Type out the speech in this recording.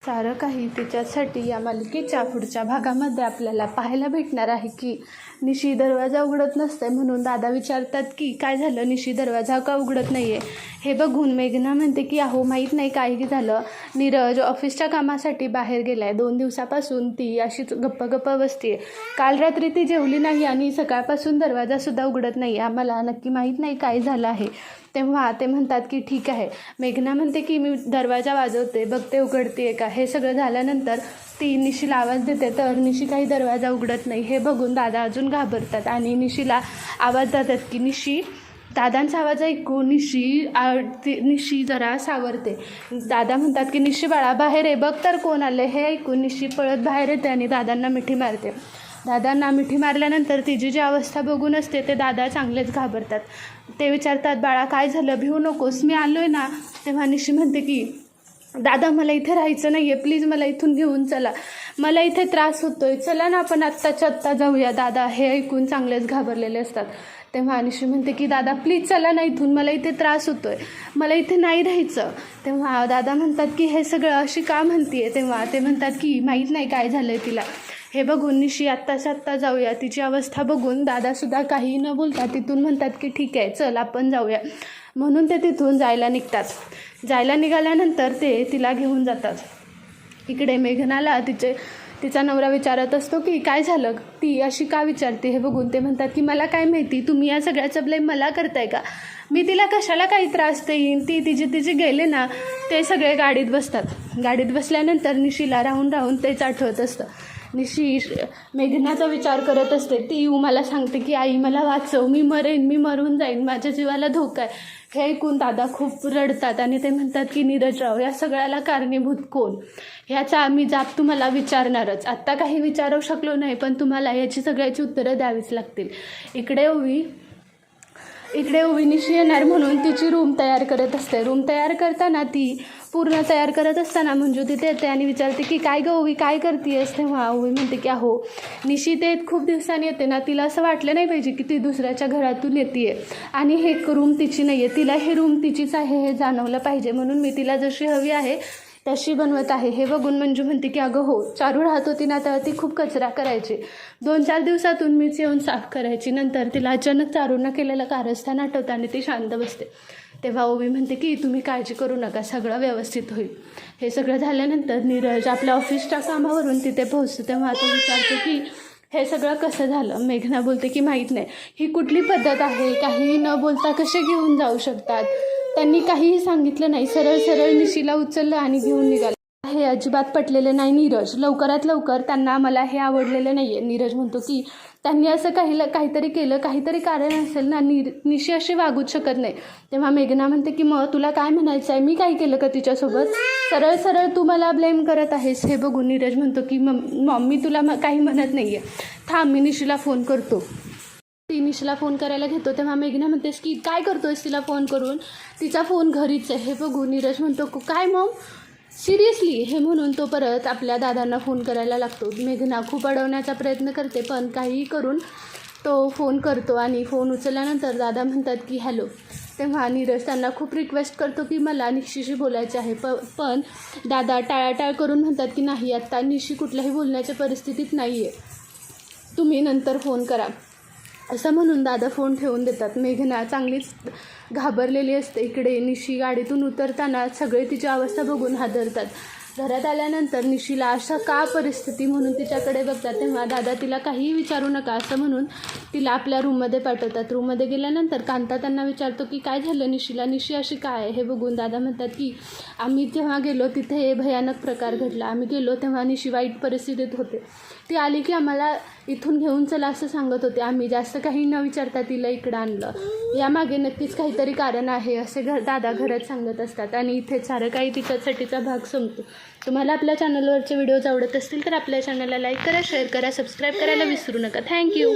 सारं काही तिच्यासाठी या मालिकेच्या पुढच्या भागामध्ये आपल्याला पाहायला भेटणार आहे की निशी दरवाजा उघडत नसते म्हणून दादा विचारतात की काय झालं, निशी दरवाजा का उघडत नाही आहे. हे बघून मेघना म्हणते की अहो माहीत नाही काही झालं, नीरज ऑफिसच्या कामासाठी बाहेर गेला आहे. 2 दिवसापासून ती अशीच गप्प गप्प बसते. काल रात्री ती जेवली नाही आणि सकाळपासून दरवाजासुद्धा उघडत नाही. आम्हाला नक्की माहीत नाही काय झालं आहे. तेव्हा ते म्हणतात की ठीक आहे. मेघना म्हणते की मी दरवाजा वाजवते, बघते उघडते का. हे सगळं झाल्यानंतर ती निशीला आवाज देते तर निशी काही दरवाजा उघडत नाही. हे बघून दादा अजून घाबरतात आणि निशीला आवाज देतात की निशी. दादांचा आवाज ऐकून निशी जरा सावरते. दादा म्हणतात की निशी बाळा बाहेर आहे, बघ तर कोण आले. हे ऐकून निशी पळत बाहेर येते आणि दादांना मिठी मारते. दादांना मिठी मारल्यानंतर तिची जी अवस्था बघून असते ते दादा चांगलेच घाबरतात. ते विचारतात बाळा काय झालं, भिवू नकोस, मी आलो आहे ना. तेव्हा निशी म्हणते की दादा मला इथे राहायचं नाही आहे, प्लीज मला इथून घेऊन चला, मला इथे त्रास होतो आहे, चला ना आपण आत्ताच्या आत्ता जाऊया. दादा हे ऐकून चांगलेच घाबरलेले असतात. तेव्हा निशी म्हणते की दादा प्लीज चला ना इथून, मला इथे त्रास होतो आहे, मला इथे नाही राहायचं. तेव्हा दादा म्हणतात की हे सगळं अशी का म्हणते आहे. तेव्हा ते म्हणतात की माहीत नाही काय झालं आहे तिला. हे बघून निशी आत्ताच्या आत्ता जाऊया. तिची अवस्था बघून दादासुद्धा काही न बोलता तिथून म्हणतात की ठीक आहे चल आपण जाऊया. म्हणून ते तिथून जायला निघतात. जायला निघाल्यानंतर ते तिला घेऊन जातात. इकडे मेघनाला तिचा नवरा विचारत असतो की काय झालं, ती अशी का विचारते. हे बघून ते म्हणतात की मला काय माहिती, तुम्ही या सगळ्याचं ब्लेम मला करताय का, मी तिला कशाला काही त्रास देईन. ती तिचे गेले ना ते सगळे गाडीत बसतात. गाडीत बसल्यानंतर निशीला राहून राहून तेच आठवत असतं. निशी मेघनाचा विचार करत असते. ती मला सांगते की आई मला वाचव, मी मरेन, मी मरून जाईन, माझ्या जीवाला धोका आहे. हे ऐकून दादा खूप रडतात आणि ते म्हणतात की नीरजराव या सगळ्याला कारणीभूत कोण, ह्याचा आम्ही जाब तुम्हाला विचारणारच. आत्ता काही विचारू शकलो नाही पण तुम्हाला याची सगळ्याची उत्तरं द्यावीच लागतील. इकडे ओवी निशी येणार म्हणून तिची रूम तयार करत असते. रूम तयार करताना ती पूर्ण तयार करत असताना मंजू तिथे येते आणि विचारते की काय गं ओवी काय करतेस. तेव्हा ओवी म्हणते की अहो निशी ते खूप दिवसांनी येते ना, तिला असं वाटलं नाही पाहिजे की ती दुसऱ्याच्या घरातून येते आणि हे रूम तिची नाही आहे, तिला हे रूम तिचीच आहे हे जाणवलं पाहिजे, म्हणून मी तिला जशी हवी आहे तशी बनवत आहे. हे बघून मंजू म्हणते की अगं हो, चारू राहत होती ना तेव्हा ती खूप कचरा करायची, 2-4 दिवसातून मीच येऊन साफ करायची. नंतर तिला अचानक चारूनं केलेलं कारस्थान आठवतं आणि ती शांत बसते. तेव्हा ओवी म्हणते की तुम्ही काळजी करू नका, सगळं व्यवस्थित होईल. हे सगळं झाल्यानंतर नीरज आपल्या ऑफिसच्या कामावरून तिथे पोहोचतो. तेव्हा तो विचारतो की हे सगळं कसं झालं. मेघना बोलते की माहीत नाही, ही कुठली पद्धत आहे, काहीही न बोलता कसे घेऊन जाऊ शकतात. त्यांनी काहीही सांगितलं नाही, सरळ सरळ निशीला उचललं आणि घेऊन निघालं. हे अजिबात पटलेलं नाही नीरज, लवकरात लवकर त्यांना मला हे आवडलेलं नाही आहे. नीरज म्हणतो की त्यांनी असं काहीतरी केलं, काहीतरी कारण असेल ना, निशी अशी वागूच शकत नाही. तेव्हा मेघना म्हणते की मग तुला काय म्हणायचं आहे, मी काय केलं का तिच्यासोबत, सरळ सरळ तू मला ब्लेम करत आहेस. हे बघून नीरज म्हणतो की मॉम मी तुला काही म्हणत नाही आहे, थांब मी निशीला फोन करतो. ती निशीला फोन करायला घेतो. तेव्हा मेघना म्हणतेस की काय करतोयस तिला फोन करून, तिचा फोन घरीच आहे. हे बघून नीरज म्हणतो काय मॉम सिरियसली. हे म्हणून तो परत आपल्या दादांना फोन करायला लागतो. मेघना खूप अडवण्याचा प्रयत्न करते पण काहीही करून तो फोन करतो आणि फोन उचलल्यानंतर दादा म्हणतात की हॅलो. तेव्हा नीरज त्यांना खूप रिक्वेस्ट करतो की मला निशीशी बोलायचे आहे पण दादा टाळाटाळ करून म्हणतात की नाही, आत्ता निशी कुठल्याही बोलण्याच्या परिस्थितीत नाही आहे, तुम्ही नंतर फोन करा. असं म्हणून दादा फोन ठेवून देतात. मेघना चांगलीच घाबरलेली असते. इकडे निशी गाडीतून उतरताना सगळे तिची अवस्था बघून हादरतात. घरात आल्यानंतर निशीला अशा का परिस्थिती म्हणून तिच्याकडे बघतात. तेव्हा दादा तिला काहीही विचारू नका असं म्हणून तिला आपल्या रूममध्ये पाठवतात. रूममध्ये गेल्यानंतर कांता त्यांना विचारतो की काय झालं निशीला, निशी अशी काय आहे. हे बघून दादा म्हणतात की आम्ही जेव्हा गेलो तिथे भयानक प्रकार घडला, आम्ही गेलो तेव्हा निशी वाईट परिस्थितीत होते, ती आली की आम्हाला इथून घेऊन चला असं सांगत होते, आम्ही जास्त काही न विचारता तिला इकडं आणलं, यामागे नक्कीच काहीतरी कारण आहे असे दादा घरात सांगत असतात. आणि इथे सारं काही तिच्यासाठीचा भाग संपतो. तुम्हाला आपल्या चॅनलवरचे व्हिडिओज आवडत असतील तर आपल्या चॅनलला लाईक करा, शेअर करा, सबस्क्राईब करायला विसरू नका. थँक्यू.